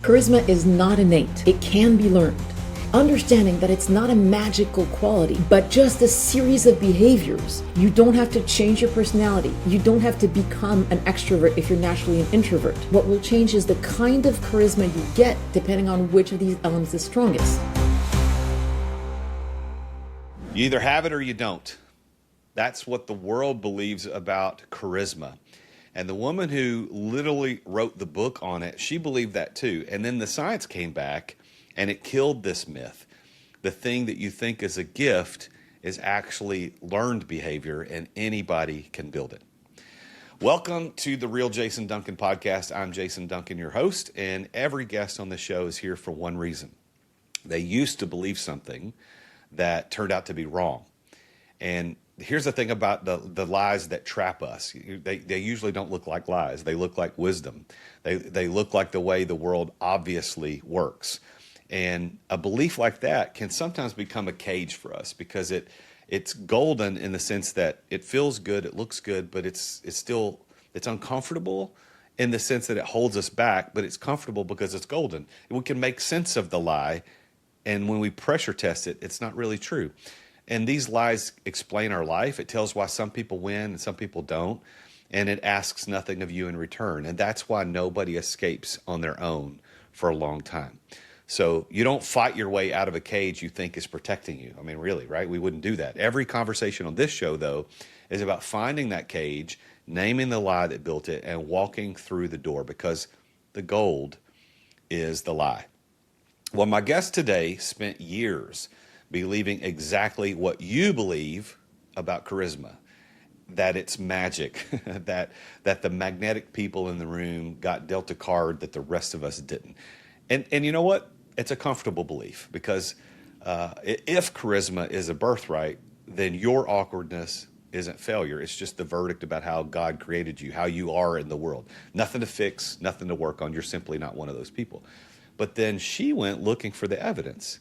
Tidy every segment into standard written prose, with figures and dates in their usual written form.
Charisma is not innate. It can be learned. Understanding that it's not a magical quality, but just a series of behaviors. You don't have to change your personality. You don't have to become an extrovert if you're naturally an introvert. What will change is the kind of charisma you get depending on which of these elements is strongest. You either have it or you don't. That's what the world believes about charisma. And the woman who literally wrote the book on it, she believed that too. And then the science came back and it killed this myth. The thing that you think is a gift is actually learned behavior, and anybody can build it. Welcome to the Real Jason Duncan Podcast. I'm Jason Duncan, your host, and every guest on the show is here for one reason. They used to believe something that turned out to be wrong. And here's the thing about the lies that trap us. They usually don't look like lies. They look like wisdom. They look like the way the world obviously works. And a belief like that can sometimes become a cage for us because it's golden in the sense that it feels good, it looks good, but it's uncomfortable in the sense that it holds us back, but it's comfortable because it's golden. We can make sense of the lie, and when we pressure test it, it's not really true. And these lies explain our life. It tells why some people win and some people don't, and it asks nothing of you in return. And that's why nobody escapes on their own for a long time. So you don't fight your way out of a cage you think is protecting you. I mean, really, right? We wouldn't do that. Every conversation on this show, though, is about finding that cage, naming the lie that built it, and walking through the door, because the gold is the lie. Well, my guest today spent years believing exactly what you believe about charisma, that it's magic, that the magnetic people in the room got dealt a card that the rest of us didn't. And you know what? It's a comfortable belief because if charisma is a birthright, then your awkwardness isn't failure. It's just the verdict about how God created you, how you are in the world. Nothing to fix, nothing to work on. You're simply not one of those people. But then she went looking for the evidence.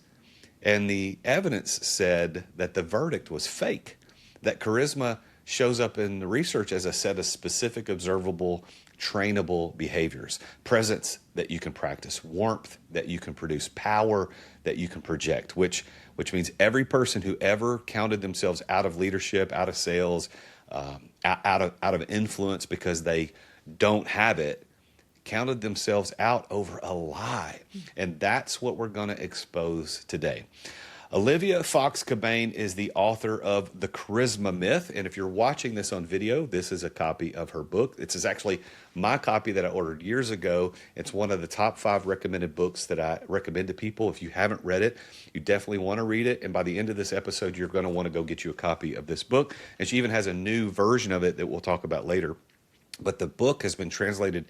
And the evidence said that the verdict was fake, that charisma shows up in the research as a set of specific, observable, trainable behaviors, presence that you can practice, warmth that you can produce, power that you can project, which means every person who ever counted themselves out of leadership, out of sales, out of influence because they don't have it, counted themselves out over a lie. And that's what we're going to expose today. Olivia Fox-Cabane is the author of The Charisma Myth. And if you're watching this on video, this is a copy of her book. This is actually my copy that I ordered years ago. It's one of the top 5 recommended books that I recommend to people. If you haven't read it, you definitely want to read it. And by the end of this episode, you're going to want to go get you a copy of this book. And she even has a new version of it that we'll talk about later. But the book has been translated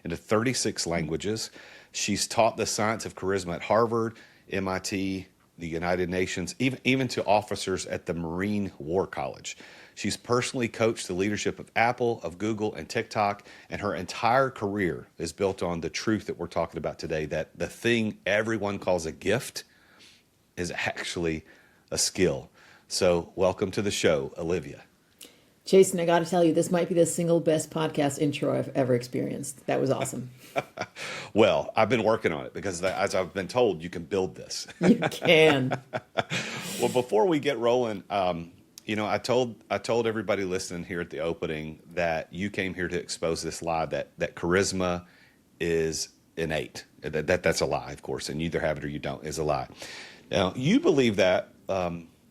into 36 languages. She's taught the science of charisma at Harvard, MIT, the United Nations, even to officers at the Marine War College. She's personally coached the leadership of Apple, of Google, and TikTok, and her entire career is built on the truth that we're talking about today, that the thing everyone calls a gift is actually a skill. So welcome to the show, Olivia. Jason, I got to tell you, this might be the single best podcast intro I've ever experienced. That was awesome. Well, I've been working on it because, as I've been told, you can build this. You can. Well, before we get rolling, I told everybody listening here at the opening that you came here to expose this lie that charisma is innate. That's a lie, of course, and you either have it or you don't is a lie. Now, you believe that.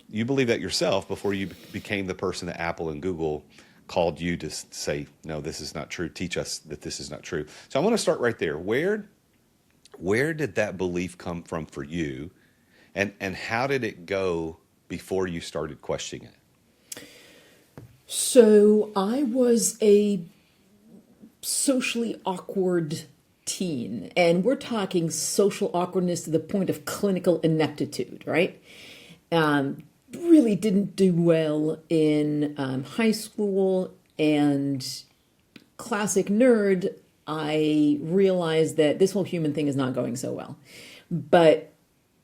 You believe that yourself before you became the person that Apple and Google called you to say, no, this is not true. Teach us that this is not true. So I want to start right there. Where did that belief come from for you? And how did it go before you started questioning it? So I was a socially awkward teen, and we're talking social awkwardness to the point of clinical ineptitude, right? Really didn't do well in high school, and classic nerd, I realized that this whole human thing is not going so well. But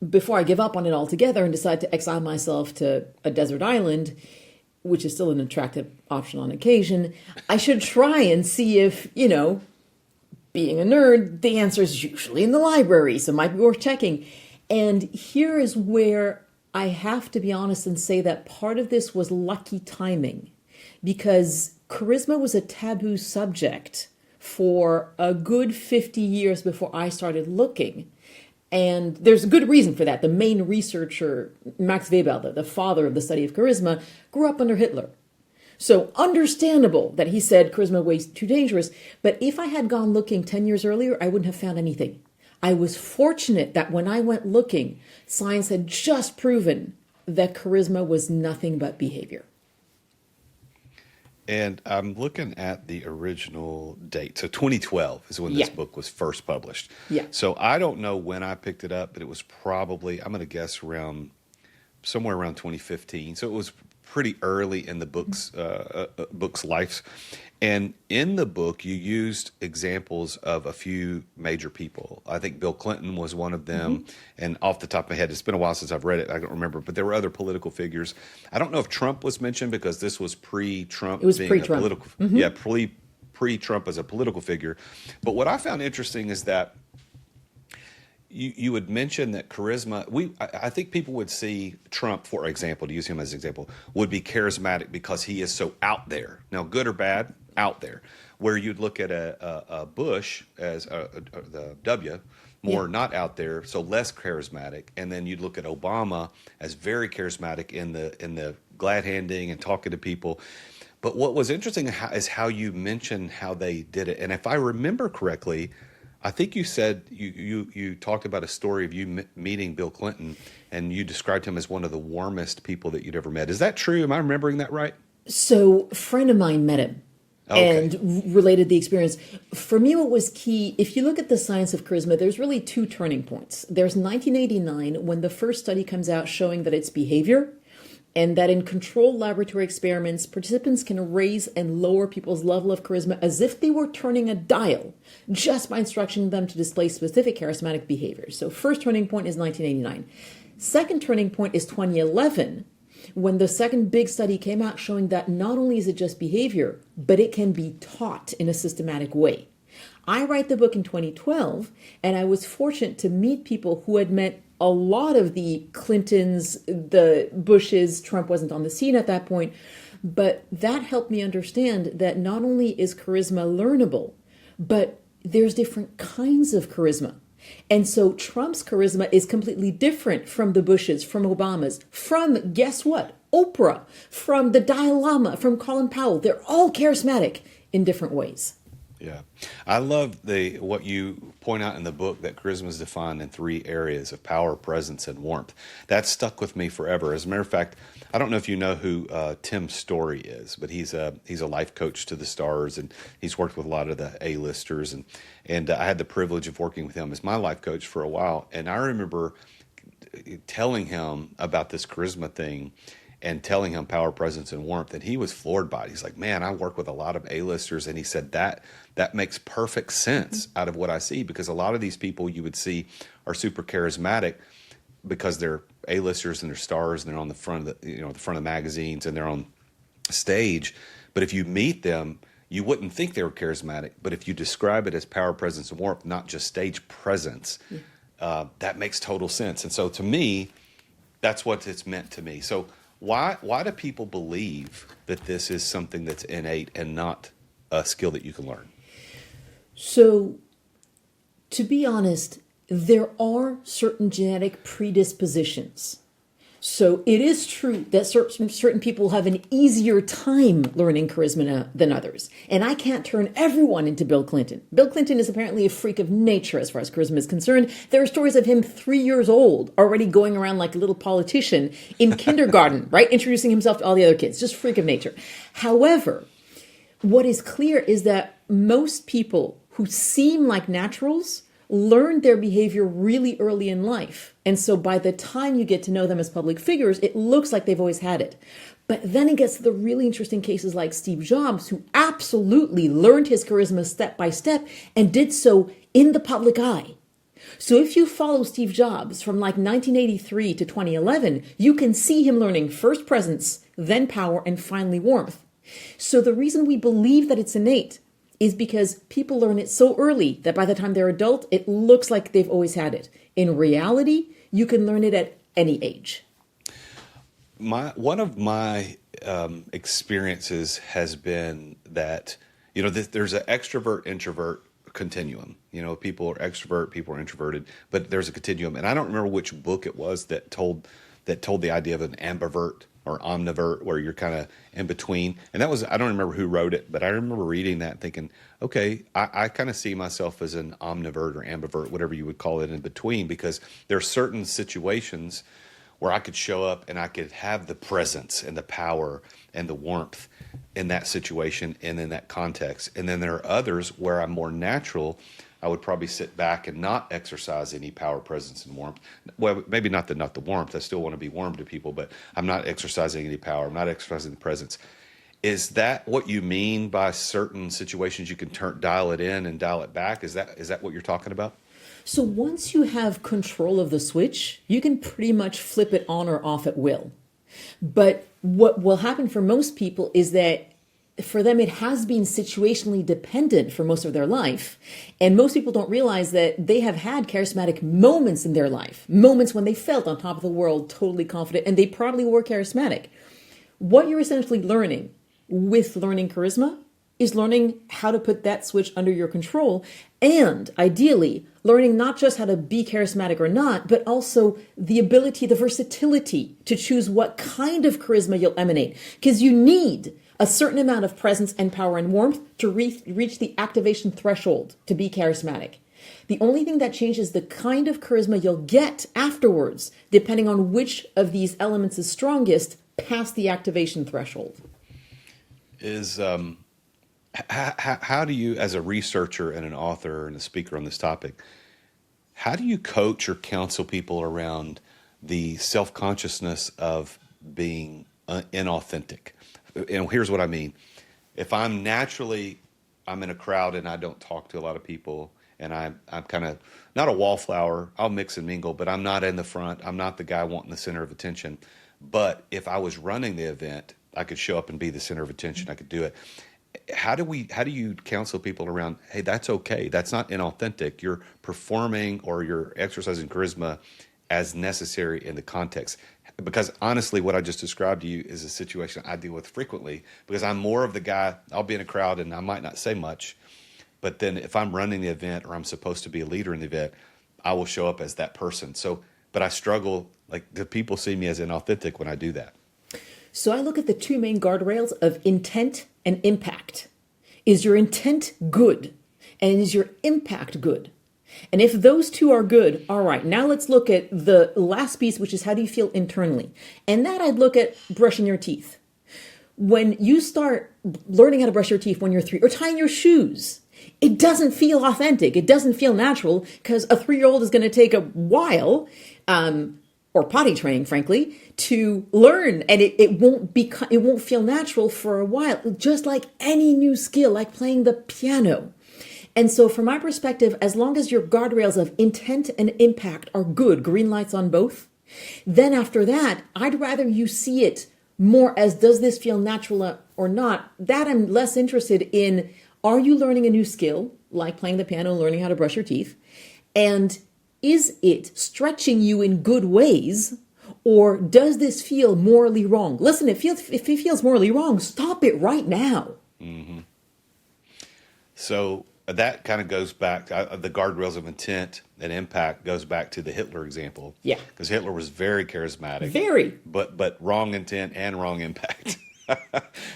before I give up on it altogether and decide to exile myself to a desert island, which is still an attractive option on occasion, I should try and see if, being a nerd, the answer is usually in the library, so it might be worth checking. And here is where I have to be honest and say that part of this was lucky timing, because charisma was a taboo subject for a good 50 years before I started looking. And there's a good reason for that. The main researcher, Max Weber, the father of the study of charisma, grew up under Hitler. So understandable that he said charisma was too dangerous. But if I had gone looking 10 years earlier, I wouldn't have found anything. I was fortunate that when I went looking, science had just proven that charisma was nothing but behavior. And I'm looking at the original date. So 2012 is when this book was first published. Yeah. So I don't know when I picked it up, but it was probably, I'm going to guess somewhere around 2015. So it was pretty early in the book's life. And in the book, you used examples of a few major people. I think Bill Clinton was one of them. And off the top of my head, it's been a while since I've read it. I don't remember, but there were other political figures. I don't know if Trump was mentioned because this was pre-Trump. It was being pre-Trump. A political, yeah, pre-Trump as a political figure. But what I found interesting is that you would mention that charisma, I think people would see Trump, for example, to use him as an example, would be charismatic because he is so out there. Now, good or bad, out there. Where you'd look at a Bush as the W, more not out there, so less charismatic. And then you'd look at Obama as very charismatic in the glad handing and talking to people. But what was interesting is how you mentioned how they did it. And if I remember correctly, I think you said you talked about a story of you meeting Bill Clinton, and you described him as one of the warmest people that you'd ever met. Is that true? Am I remembering that right? So a friend of mine met him. Okay. And related the experience. For me, what was key, if you look at the science of charisma, there's really two turning points. There's 1989, when the first study comes out showing that it's behavior, and that in controlled laboratory experiments, participants can raise and lower people's level of charisma as if they were turning a dial, just by instructing them to display specific charismatic behaviors. So first turning point is 1989. Second turning point is 2011, when the second big study came out showing that not only is it just behavior, but it can be taught in a systematic way. I write the book in 2012, and I was fortunate to meet people who had met a lot of the Clintons, the Bushes. Trump wasn't on the scene at that point, but that helped me understand that not only is charisma learnable, but there's different kinds of charisma. And so Trump's charisma is completely different from the Bushes, from Obama's, from, guess what, Oprah, from the Dalai Lama, from Colin Powell. They're all charismatic in different ways. Yeah. I love what you point out in the book, that charisma is defined in three areas of power, presence, and warmth. That stuck with me forever. As a matter of fact, I don't know if you know who Tim Story is, but he's a life coach to the stars, and he's worked with a lot of the A-listers, and I had the privilege of working with him as my life coach for a while. And I remember telling him about this charisma thing and telling him power, presence, and warmth, and he was floored by it. He's like, man, I work with a lot of A-listers, and he said that makes perfect sense out of what I see, because a lot of these people you would see are super charismatic because they're A-listers and they're stars and they're on the front of the front of magazines and they're on stage. But if you meet them, you wouldn't think they were charismatic. But if you describe it as power, presence, and warmth, not just stage presence, that makes total sense. And so to me, that's what it's meant to me. So why do people believe that this is something that's innate and not a skill that you can learn? So, to be honest, there are certain genetic predispositions. So it is true that certain people have an easier time learning charisma than others. And I can't turn everyone into Bill Clinton. Bill Clinton is apparently a freak of nature as far as charisma is concerned. There are stories of him 3 years old, already going around like a little politician in kindergarten, right? Introducing himself to all the other kids, just freak of nature. However, what is clear is that most people who seem like naturals learned their behavior really early in life. And so by the time you get to know them as public figures, it looks like they've always had it. But then it gets to the really interesting cases like Steve Jobs, who absolutely learned his charisma step by step and did so in the public eye. So if you follow Steve Jobs from like 1983 to 2011, you can see him learning first presence, then power, and finally warmth. So the reason we believe that it's innate is because people learn it so early that by the time they're adult, it looks like they've always had it. In reality, you can learn it at any age. One of my experiences has been that, there's an extrovert introvert continuum. People are extrovert, people are introverted, but there's a continuum. And I don't remember which book it was that told the idea of an ambivert or omnivert, where you're kind of in between. And I don't remember who wrote it, but I remember reading that and thinking, okay, I kind of see myself as an omnivert or ambivert, whatever you would call it, in between, because there are certain situations where I could show up and I could have the presence and the power and the warmth in that situation and in that context. And then there are others where I'm more natural. I would probably sit back and not exercise any power, presence, and warmth. Well, maybe not the warmth. I still want to be warm to people, but I'm not exercising any power. I'm not exercising the presence. Is that what you mean by certain situations you can dial it in and dial it back? Is that what you're talking about? So once you have control of the switch, you can pretty much flip it on or off at will. But what will happen for most people is that for them, it has been situationally dependent for most of their life. And most people don't realize that they have had charismatic moments in their life, moments when they felt on top of the world, totally confident, and they probably were charismatic. What you're essentially learning with learning charisma is learning how to put that switch under your control, and ideally learning not just how to be charismatic or not, but also the ability, the versatility to choose what kind of charisma you'll emanate, because you need a certain amount of presence and power and warmth to reach the activation threshold to be charismatic. The only thing that changes the kind of charisma you'll get afterwards, depending on which of these elements is strongest, past the activation threshold. Is how do you, as a researcher and an author and a speaker on this topic, how do you coach or counsel people around the self-consciousness of being inauthentic? Here's what I mean. If I'm in a crowd and I don't talk to a lot of people, and I'm kind of not a wallflower, I'll mix and mingle, but I'm not in the front. I'm not the guy wanting the center of attention. But if I was running the event, I could show up and be the center of attention. I could do it. How do you counsel people around, hey, that's okay. That's not inauthentic. You're performing or you're exercising charisma as necessary in the context. Because honestly, what I just described to you is a situation I deal with frequently, because I'm more of the guy, I'll be in a crowd and I might not say much, but then if I'm running the event or I'm supposed to be a leader in the event, I will show up as that person. But I struggle, do people see me as inauthentic when I do that? So I look at the two main guardrails of intent and impact. Is your intent good? And is your impact good? And if those two are good, all right, now let's look at the last piece, which is how do you feel internally? And that I'd look at brushing your teeth. When you start learning how to brush your teeth when you're 3, or tying your shoes, it doesn't feel authentic. It doesn't feel natural, because a 3-year-old is going to take a while, or potty training, frankly, to learn, and it won't feel natural for a while. Just like any new skill, like playing the piano. And so from my perspective, as long as your guardrails of intent and impact are good, green lights on both, then after that, I'd rather you see it more as, does this feel natural or not? That I'm less interested in, are you learning a new skill, like playing the piano, learning how to brush your teeth? And is it stretching you in good ways, or does this feel morally wrong? Listen, if it feels morally wrong, stop it right now. Mm-hmm. So that kind of goes back, the guardrails of intent and impact goes back to the Hitler example. Yeah. Because Hitler was very charismatic. Very. But wrong intent and wrong impact.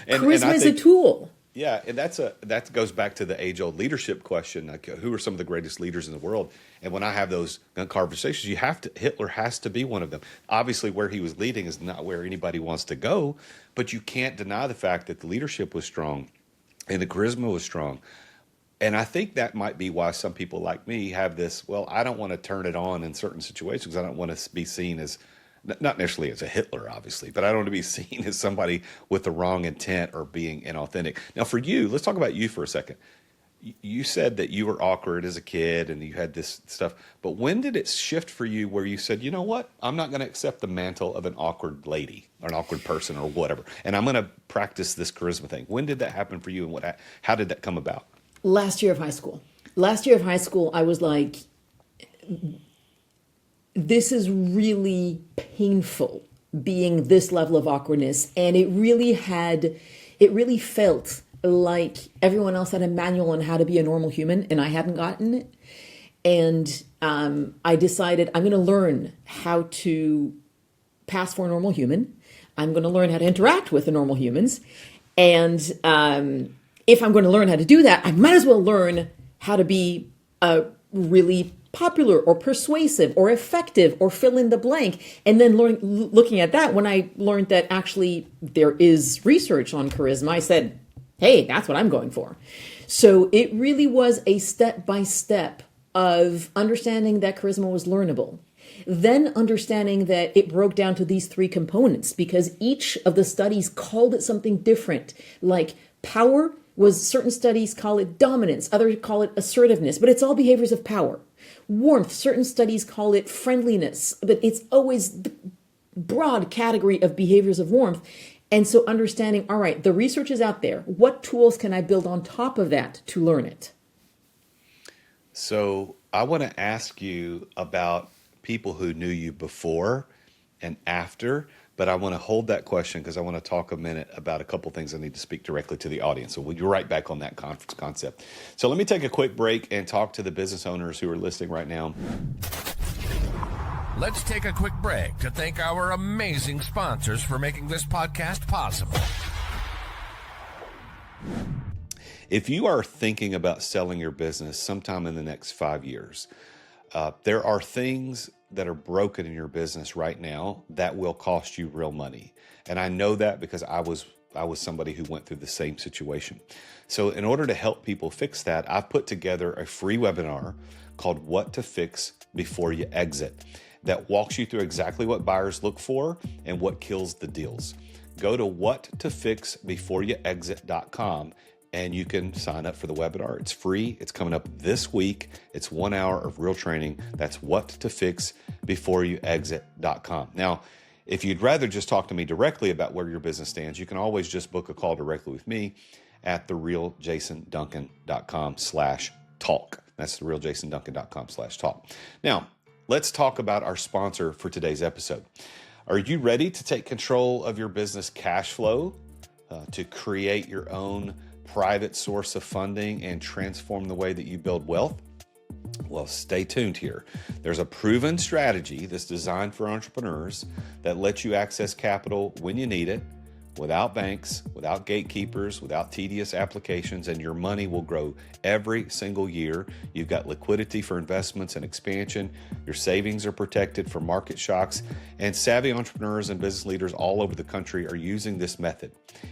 Charisma is a tool. Yeah, and that goes back to the age-old leadership question, like who are some of the greatest leaders in the world? And when I have those conversations, Hitler has to be one of them. Obviously, where he was leading is not where anybody wants to go, but you can't deny the fact that the leadership was strong and the charisma was strong. And I think that might be why some people like me have this, well, I don't want to turn it on in certain situations. I don't want to be seen as, not necessarily as a Hitler, obviously, but I don't want to be seen as somebody with the wrong intent or being inauthentic. Now, for you, let's talk about you for a second. You said that you were awkward as a kid and you had this stuff, but when did it shift for you where you said, you know what, I'm not going to accept the mantle of an awkward lady or an awkward person or whatever, and I'm going to practice this charisma thing? When did that happen for you, and how did that come about? Last year of high school. Last year of high school, I was like, this is really painful being this level of awkwardness. And it really felt like everyone else had a manual on how to be a normal human, and I hadn't gotten it. And I decided I'm going to learn how to pass for a normal human. I'm going to learn how to interact with the normal humans. And if I'm going to learn how to do that, I might as well learn how to be really popular or persuasive or effective or fill in the blank. And then looking at that, when I learned that actually there is research on charisma, I said, hey, that's what I'm going for. So it really was a step-by-step of understanding that charisma was learnable. Then understanding that it broke down to these three components, because each of the studies called it something different. Like power was, certain studies call it dominance, others call it assertiveness, but it's all behaviors of power. Warmth, certain studies call it friendliness, but it's always the broad category of behaviors of warmth. And so understanding, all right, the research is out there. What tools can I build on top of that to learn it? So I want to ask you about people who knew you before and after, but I want to hold that question because I want to talk a minute about a couple things I need to speak directly to the audience. So we'll be right back on that concept. So let me take a quick break and talk to the business owners who are listening right now. Let's take a quick break to thank our amazing sponsors for making this podcast possible. If you are thinking about selling your business sometime in the next 5 years, there are things that are broken in your business right now that will cost you real money. And I know that because I was somebody who went through the same situation. So in order to help people fix that, I've put together a free webinar called What to Fix Before You Exit that walks you through exactly what buyers look for and what kills the deals. Go to whattofixbeforeyouexit.com and you can sign up for the webinar. It's free. It's coming up this week. It's 1 hour of real training. That's whattofixbeforeyouexit.com. Now, if you'd rather just talk to me directly about where your business stands, you can always just book a call directly with me at therealjasonduncan.com/talk. That's therealjasonduncan.com/talk. Now, let's talk about our sponsor for today's episode. Are you ready to take control of your business cash flow, to create your own private source of funding and transform the way that you build wealth? Well, stay tuned here. There's a proven strategy that's designed for entrepreneurs that lets you access capital when you need it, without banks, without gatekeepers, without tedious applications, and your money will grow every single year. You've got liquidity for investments and expansion. Your savings are protected from market shocks, and savvy entrepreneurs and business leaders all over the country are using this method.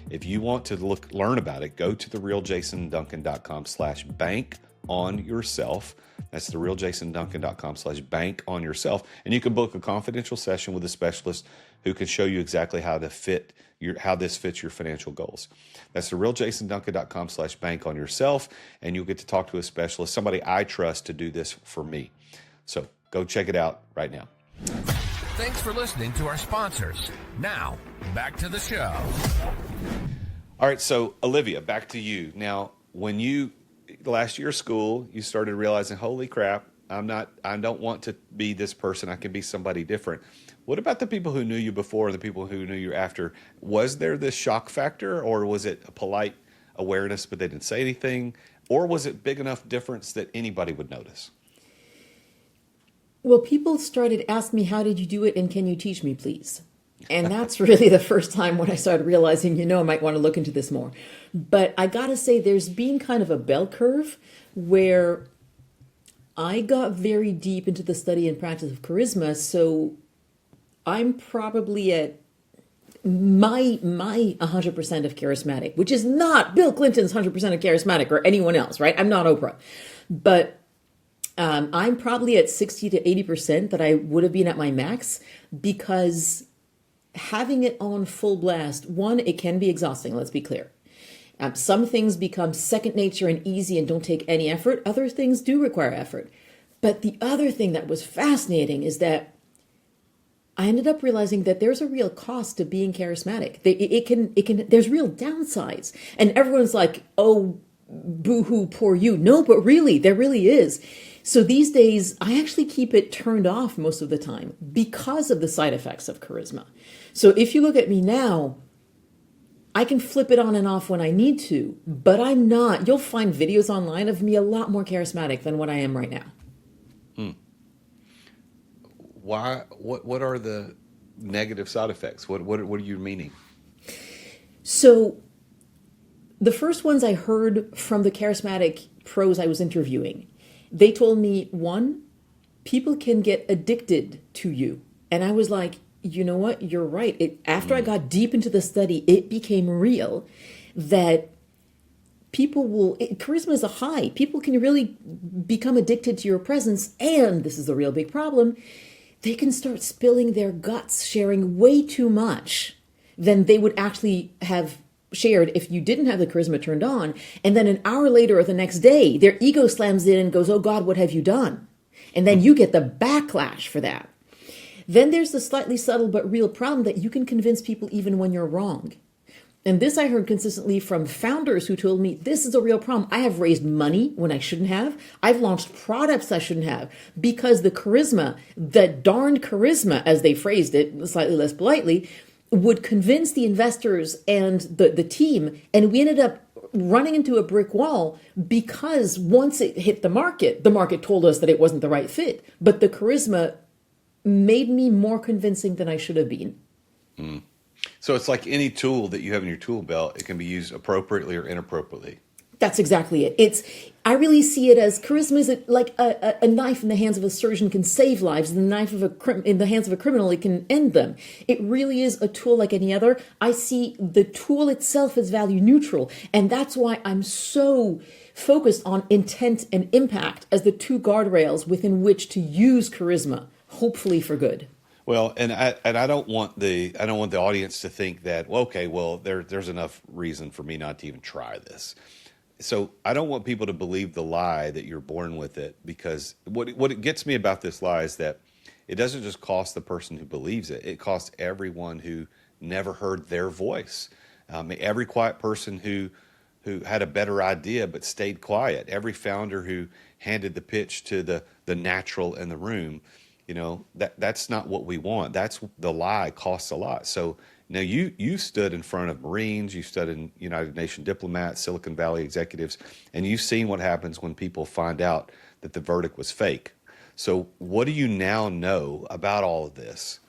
If you want to learn about it, go to therealjasonduncan.com/bank on yourself. That's therealjasonduncan.com/bank on yourself. And you can book a confidential session with a specialist who can show you exactly how this fits your financial goals. That's therealjasonduncan.com/bank on yourself. And you'll get to talk to a specialist, somebody I trust to do this for me. So go check it out right now. Thanks for listening to our sponsors. Now, back to the show. All right. So Olivia, back to you. Now, when last year of school, you started realizing, holy crap, I don't want to be this person. I can be somebody different. What about the people who knew you before and the people who knew you after? Was there this shock factor, or was it a polite awareness, but they didn't say anything? Or was it big enough difference that anybody would notice? Well, people started asking me, how did you do it? And can you teach me, please? And that's really the first time when I started realizing, I might want to look into this more. But I got to say, there's been kind of a bell curve where I got very deep into the study and practice of charisma. So I'm probably at my 100% of charismatic, which is not Bill Clinton's 100% of charismatic or anyone else, right? I'm not Oprah. But I'm probably at 60 to 80% that I would have been at my max, because having it on full blast, one, it can be exhausting, let's be clear. Some things become second nature and easy and don't take any effort. Other things do require effort. But the other thing that was fascinating is that I ended up realizing that there's a real cost to being charismatic. There's real downsides. And everyone's like, oh, boo-hoo, poor you. No, but really, there really is. So these days, I actually keep it turned off most of the time because of the side effects of charisma. So if you look at me now, I can flip it on and off when I need to, but I'm not. You'll find videos online of me a lot more charismatic than what I am right now. Why? What are the negative side effects? What are you meaning? So the first ones I heard from the charismatic pros I was interviewing, they told me, one, people can get addicted to you. And I was like, you know what? You're right. After I got deep into the study, it became real that charisma is a high. People can really become addicted to your presence. And this is the real big problem. They can start spilling their guts, sharing way too much than they would actually have shared if you didn't have the charisma turned on. And then an hour later or the next day, their ego slams in and goes, oh God, what have you done? And then you get the backlash for that. Then there's the slightly subtle but real problem that you can convince people even when you're wrong. And this I heard consistently from founders who told me, this is a real problem. I have raised money when I shouldn't have. I've launched products I shouldn't have because the charisma, the darned charisma, as they phrased it, slightly less politely, would convince the investors and the team. And we ended up running into a brick wall because once it hit the market told us that it wasn't the right fit. But the charisma made me more convincing than I should have been. So it's like any tool that you have in your tool belt. It can be used appropriately or inappropriately. That's exactly it. I really see it as charisma is like a knife in the hands of a surgeon can save lives, and the knife in the hands of a criminal, it can end them. It really is a tool like any other. I see the tool itself as value neutral, and that's why I'm so focused on intent and impact as the two guardrails within which to use charisma, hopefully for good. Well, and I don't want the audience to think that, well, okay, well, there's enough reason for me not to even try this. So I don't want people to believe the lie that you're born with it, because what it gets me about this lie is that it doesn't just cost the person who believes it. It costs everyone who never heard their voice. Every quiet person who had a better idea but stayed quiet. Every founder who handed the pitch to the natural in the room. You know, that's not what we want. That's the lie costs a lot. So now you stood in front of Marines, you stood in United Nations diplomats, Silicon Valley executives, and you've seen what happens when people find out that the verdict was fake. So what do you now know about all of this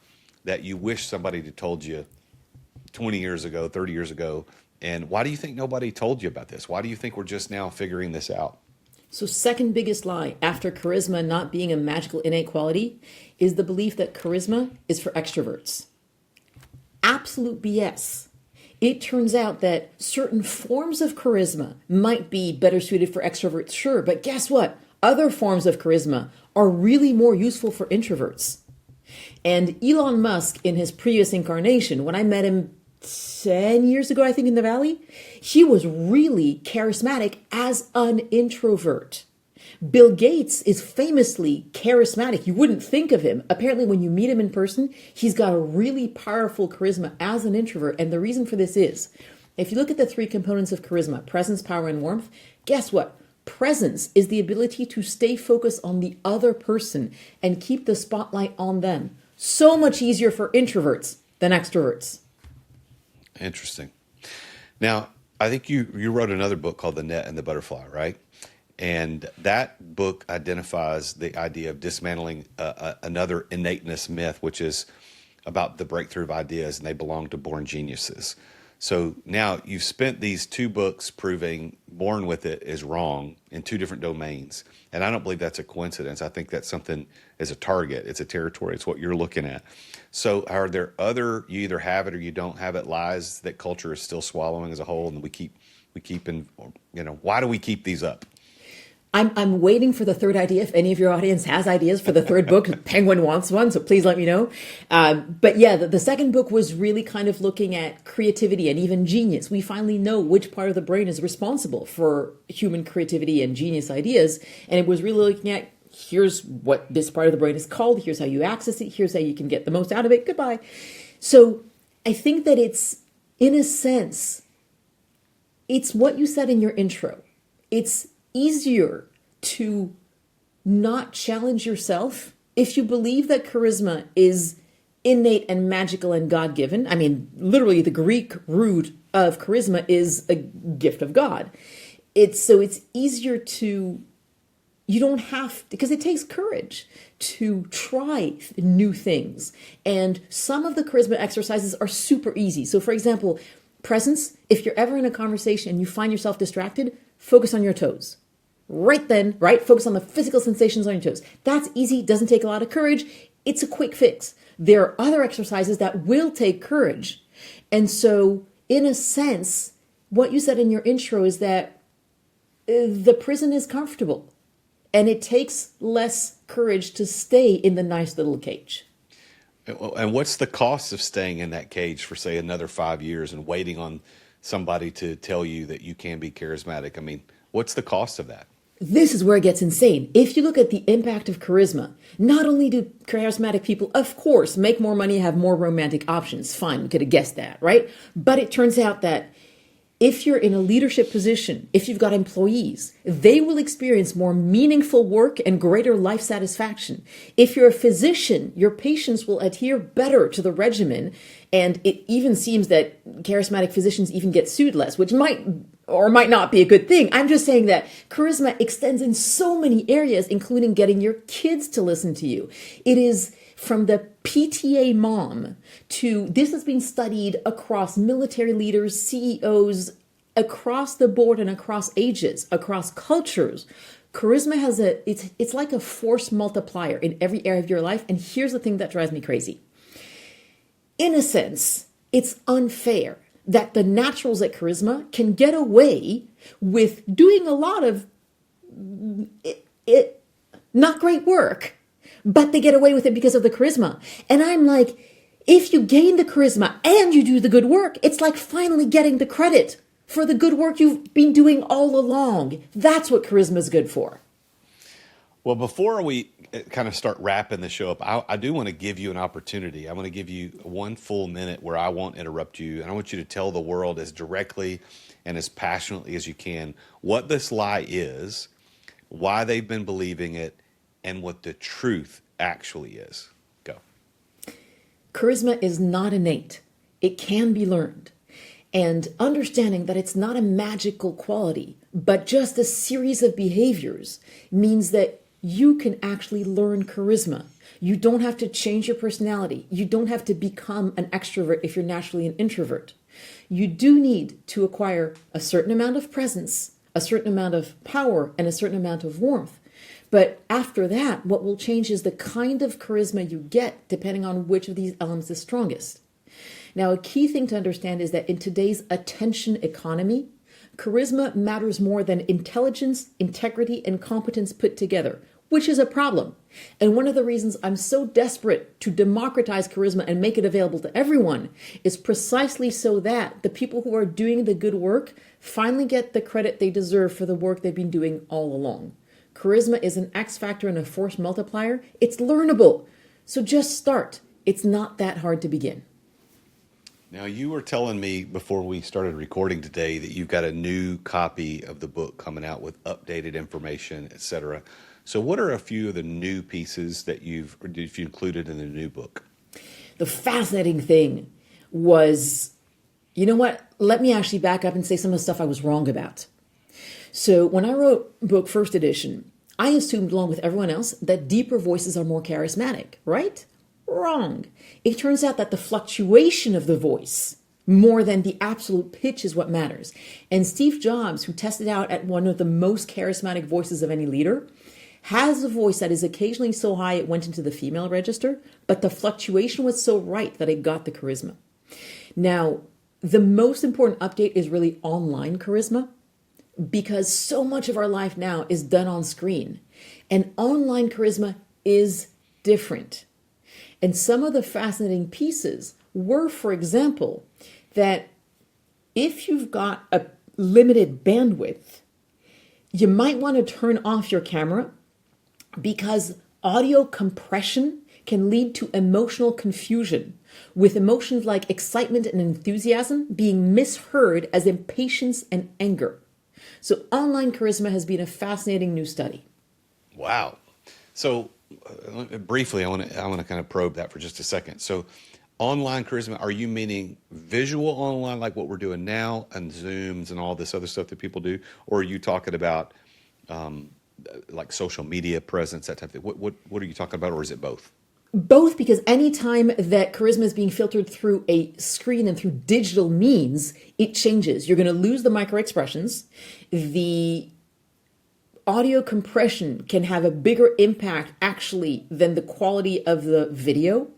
that you wish somebody had told you 20 years ago, 30 years ago? And why do you think nobody told you about this? Why do you think we're just now figuring this out? So second biggest lie after charisma not being a magical innate quality is the belief that charisma is for extroverts. Absolute BS. It turns out that certain forms of charisma might be better suited for extroverts, sure, but guess what? Other forms of charisma are really more useful for introverts. And Elon Musk, in his previous incarnation, when I met him 10 years ago, I think, in the Valley, he was really charismatic as an introvert. Bill Gates is famously charismatic. You wouldn't think of him. Apparently, when you meet him in person, he's got a really powerful charisma as an introvert. And the reason for this is, if you look at the three components of charisma, presence, power, and warmth, guess what? Presence is the ability to stay focused on the other person and keep the spotlight on them. So much easier for introverts than extroverts. Interesting. Now, I think you wrote another book called The Net and the Butterfly, right? And that book identifies the idea of dismantling another innateness myth, which is about the breakthrough of ideas, and they belong to born geniuses. So now you've spent these two books proving born with it is wrong in two different domains. And I don't believe that's a coincidence. I think that's something as a target. It's a territory. It's what you're looking at. So are there other, you either have it or you don't have it, lies that culture is still swallowing as a whole, and we keep in, why do we keep these up? I'm waiting for the third idea. If any of your audience has ideas for the third book, Penguin wants one, so please let me know. But yeah, the second book was really kind of looking at creativity and even genius. We finally know which part of the brain is responsible for human creativity and genius ideas. And it was really looking at, here's what this part of the brain is called. Here's how you access it. Here's how you can get the most out of it. Goodbye. So I think that it's, in a sense, it's what you said in your intro. it's easier to not challenge yourself if you believe that charisma is innate and magical and God-given. I mean, literally the Greek root of charisma is a gift of God. It's easier to, you don't have, because it takes courage to try new things. And some of the charisma exercises are super easy. So for example, presence, if you're ever in a conversation and you find yourself distracted, focus on your toes. Right then, right? Focus on the physical sensations on your toes. That's easy, doesn't take a lot of courage. It's a quick fix. There are other exercises that will take courage. And so, in a sense, what you said in your intro is that the prison is comfortable and it takes less courage to stay in the nice little cage. And what's the cost of staying in that cage for, say, another 5 years and waiting on somebody to tell you that you can be charismatic? I mean, what's the cost of that? This is where it gets insane. If you look at the impact of charisma, not only do charismatic people, of course, make more money, have more romantic options. Fine, we could have guessed that, right? But it turns out that if you're in a leadership position, if you've got employees, they will experience more meaningful work and greater life satisfaction. If you're a physician, your patients will adhere better to the regimen. And it even seems that charismatic physicians even get sued less, which might or might not be a good thing. I'm just saying that charisma extends in so many areas, including getting your kids to listen to you. It is from the PTA mom to, this has been studied across military leaders, CEOs, across the board and across ages, across cultures. Charisma has it's like a force multiplier in every area of your life. And here's the thing that drives me crazy. In a sense, it's unfair that the naturals at charisma can get away with doing a lot of not great work, but they get away with it because of the charisma. And I'm like, if you gain the charisma and you do the good work, it's like finally getting the credit for the good work you've been doing all along. That's what charisma is good for. Well, before we kind of start wrapping the show up, I do want to give you an opportunity. I want to give you 1 full minute where I won't interrupt you, and I want you to tell the world as directly and as passionately as you can what this lie is, why they've been believing it, and what the truth actually is. Go. Charisma is not innate. It can be learned. And understanding that it's not a magical quality, but just a series of behaviors means that you can actually learn charisma. You don't have to change your personality. You don't have to become an extrovert if you're naturally an introvert. You do need to acquire a certain amount of presence, a certain amount of power, and a certain amount of warmth. But after that, what will change is the kind of charisma you get depending on which of these elements is strongest. Now, a key thing to understand is that in today's attention economy, charisma matters more than intelligence, integrity, and competence put together, which is a problem. And one of the reasons I'm so desperate to democratize charisma and make it available to everyone is precisely so that the people who are doing the good work finally get the credit they deserve for the work they've been doing all along. Charisma is an X factor and a force multiplier. It's learnable. So just start. It's not that hard to begin. Now, you were telling me before we started recording today that you've got a new copy of the book coming out with updated information, etc. So what are a few of the new pieces that you've included in the new book? The fascinating thing was, you know what? Let me actually back up and say some of the stuff I was wrong about. So when I wrote book first edition, I assumed along with everyone else that deeper voices are more charismatic, right? Wrong. It turns out that the fluctuation of the voice more than the absolute pitch is what matters. And Steve Jobs, who tested out at one of the most charismatic voices of any leader, has a voice that is occasionally so high it went into the female register, but the fluctuation was so right that it got the charisma. Now, the most important update is really online charisma, because so much of our life now is done on screen. And online charisma is different. And some of the fascinating pieces were, for example, that if you've got a limited bandwidth, you might want to turn off your camera because audio compression can lead to emotional confusion, with emotions like excitement and enthusiasm being misheard as impatience and anger. So online charisma has been a fascinating new study. Wow. So briefly, I want to kind of probe that for just a second. So online charisma, are you meaning visual online, like what we're doing now and Zooms and all this other stuff that people do? Or are you talking about like social media presence, that type of thing? What are you talking about, or is it both? Both, because anytime that charisma is being filtered through a screen and through digital means, it changes. You're going to lose the micro expressions. The audio compression can have a bigger impact actually than the quality of the video.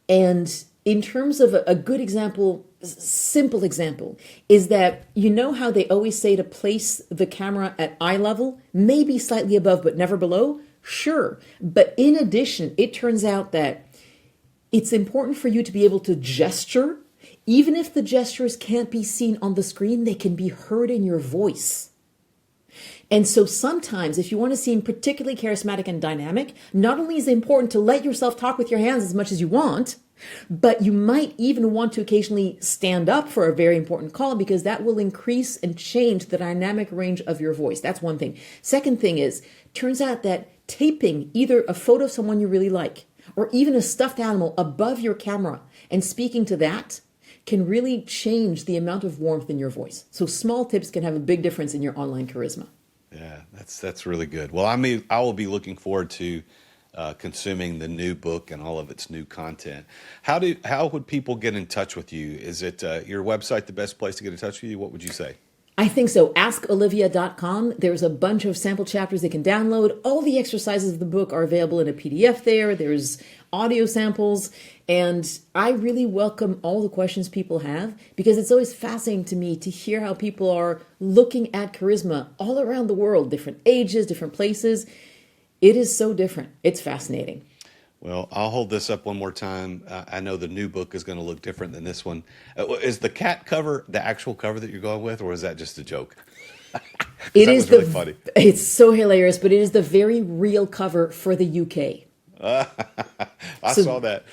And in terms of a good example, simple example, is that you know how they always say to place the camera at eye level, maybe slightly above, but never below? Sure. But in addition, it turns out that it's important for you to be able to gesture. Even if the gestures can't be seen on the screen, they can be heard in your voice. And so sometimes if you want to seem particularly charismatic and dynamic, not only is it important to let yourself talk with your hands as much as you want, but you might even want to occasionally stand up for a very important call, because that will increase and change the dynamic range of your voice. That's one thing. Second thing is, turns out that taping either a photo of someone you really like or even a stuffed animal above your camera and speaking to that can really change the amount of warmth in your voice. So small tips can have a big difference in your online charisma. Yeah, that's really good. Well, I will be looking forward to consuming the new book and all of its new content. How would people get in touch with you? Is it your website the best place to get in touch with you? What would you say? I think so. AskOlivia.com. There's a bunch of sample chapters they can download. All the exercises of the book are available in a PDF there. There's audio samples. And I really welcome all the questions people have, because it's always fascinating to me to hear how people are looking at charisma all around the world, different ages, different places. It is so different. It's fascinating. Well, I'll hold this up one more time. I know the new book is going to look different than this one. Is the cat cover the actual cover that you're going with, or is that just a joke? It that is was really funny. It's so hilarious, but it is the very real cover for the UK. I saw that,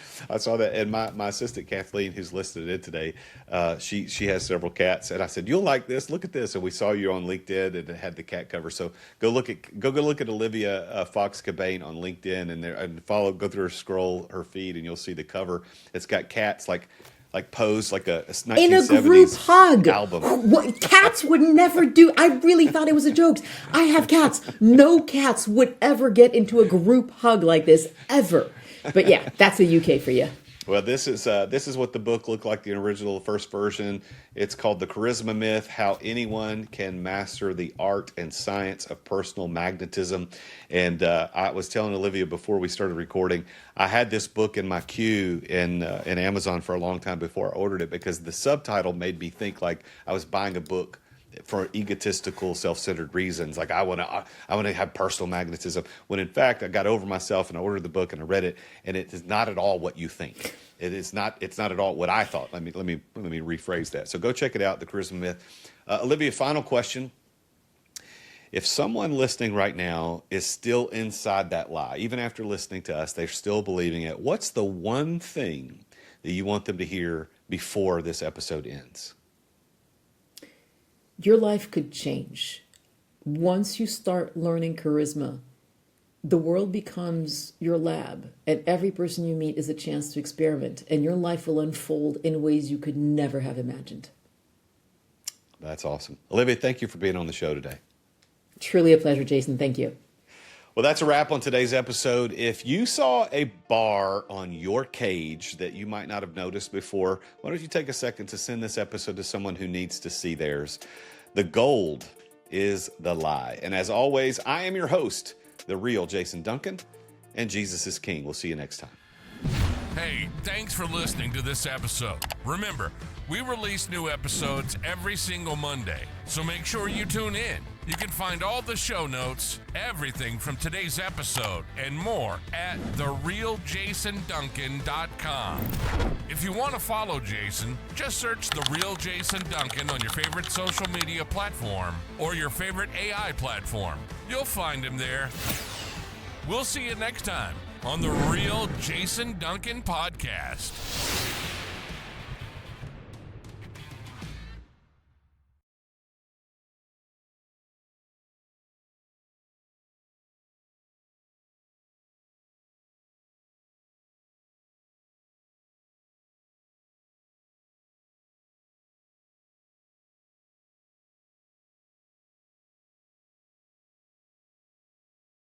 and my assistant Kathleen, who's listed in today, she has several cats, and I said, "You'll like this. Look at this." And we saw you on LinkedIn, and it had the cat cover. So go look at Olivia Fox Cabane on LinkedIn, and go through her feed, and you'll see the cover. It's got cats like posed like a 1970s in a group hug album. What cats would never do. I really thought it was a joke. I have cats. No cats would ever get into a group hug like this, ever. But yeah, that's the UK for you. Well, this is what the book looked like, the original first version. It's called The Charisma Myth: How Anyone Can Master the Art and Science of Personal Magnetism. And I was telling Olivia before we started recording, I had this book in my queue in Amazon for a long time before I ordered it, because the subtitle made me think like I was buying a book for egotistical, self-centered reasons. Like I want to have personal magnetism. When in fact I got over myself and I ordered the book and I read it, and it is not at all what you think. It's not at all what I thought. Let me rephrase that. So go check it out, The Charisma Myth. Olivia, final question. If someone listening right now is still inside that lie, even after listening to us, they're still believing it, what's the one thing that you want them to hear before this episode ends? Your life could change. Once you start learning charisma, the world becomes your lab, and every person you meet is a chance to experiment, and your life will unfold in ways you could never have imagined. That's awesome. Olivia, thank you for being on the show today. Truly a pleasure, Jason. Thank you. Well, that's a wrap on today's episode. If you saw a bar on your cage that you might not have noticed before, why don't you take a second to send this episode to someone who needs to see theirs? The gold is the lie. And as always, I am your host, the real Jason Duncan, and Jesus is King. We'll see you next time. Hey, thanks for listening to this episode. Remember, we release new episodes every single Monday, so make sure you tune in. You can find all the show notes, everything from today's episode, and more at therealjasonduncan.com. If you want to follow Jason, just search The Real Jason Duncan on your favorite social media platform or your favorite AI platform. You'll find him there. We'll see you next time on The Real Jason Duncan Podcast.